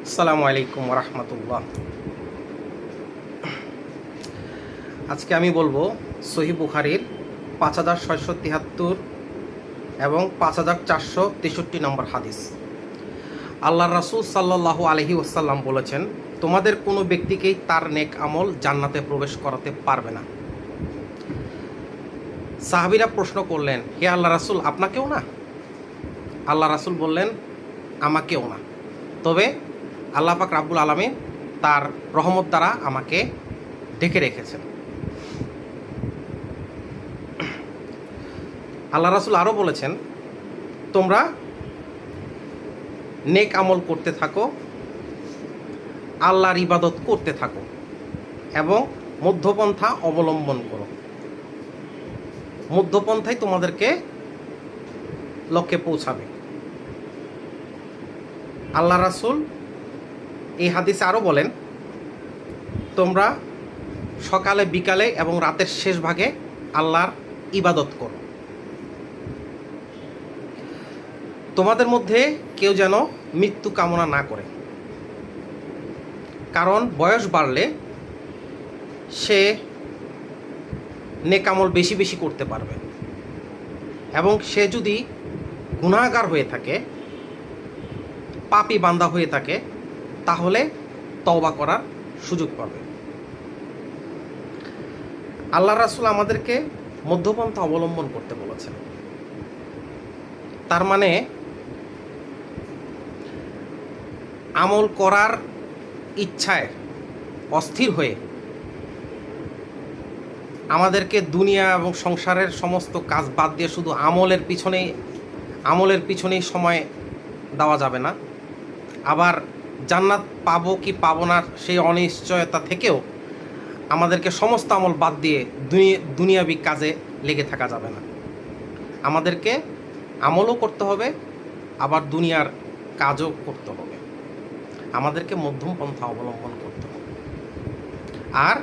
আসসালামু আলাইকুম রহমতুল্লাহ। আজকে আমি বলবো সহিহ বুখারীর 5673 এবং 5463 নম্বর হাদিস। আল্লাহ রাসূল সাল্লাল্লাহু আলাইহি ওয়াসাল্লাম বলেছেন, তোমাদের কোনো ব্যক্তিকেই তার নেক আমল জান্নাতে প্রবেশ করাতে পারবে না। সাহাবীরা প্রশ্ন করলেন, হে আল্লাহ রাসূল, আপনাকেও না? আল্লাহ রাসূল বললেন, আমাকেও না, তবে আল্লাহ পাক রাব্বুল আলামিন তার রহমত দ্বারা আমাকে ঢেকে রেখেছেন। আল্লাহ রাসূল আরও বলেছেন, তোমরা নেক আমল করতে থাকো, আল্লাহর ইবাদত করতে থাকো এবং মধ্যপন্থা অবলম্বন করো। মধ্যপন্থাই তোমাদেরকে লক্ষ্যে পৌঁছাবে। আল্লাহ রাসূল এই হাদিসে আরও বলেন, তোমরা সকালে বিকালে এবং রাতের শেষ ভাগে আল্লাহর ইবাদত করো। তোমাদের মধ্যে কেউ যেন মৃত্যু কামনা না করে, কারণ বয়স বাড়লে সে নেক আমল বেশি বেশি করতে পারবে এবং সে যদি গুনাহগার হয়ে থাকে, পাপী বান্দা হয়ে থাকে, তাহলে তওবা করার সুযোগ পাবে। আল্লাহ রাসূল আমাদেরকে মধ্যপন্থা অবলম্বন করতে বলেছেন। তার মানে আমল করার ইচ্ছায় অস্থির হয়ে আমাদেরকে দুনিয়া এবং সংসারের সমস্ত কাজ বাদ দিয়ে শুধু আমলের পিছনেই সময় দেওয়া যাবে না। আবার জান্নাত পাবো কি পাবো না সেই অনিশ্চয়তা থেকেও আমাদেরকে সমস্ত আমল বাদ দিয়ে দুনিয়াবি কাজে লেগে থাকা যাবে না। আমাদেরকে আমলও করতে হবে, আবার দুনিয়ার কাজও করতে হবে। আমাদেরকে মধ্যম পন্থা অবলম্বন করতে হবে। আর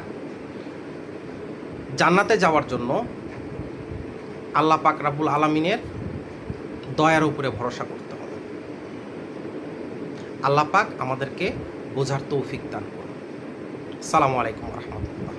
জান্নাতে যাওয়ার জন্য আল্লাহ পাক রাব্বুল আলামিনের দয়ার উপরে ভরসা করতে হবে। আল্লাহ পাক আমাদেরকে বোঝার তৌফিক দান করুন। আসসালামু আলাইকুম রহমতুল্লাহ।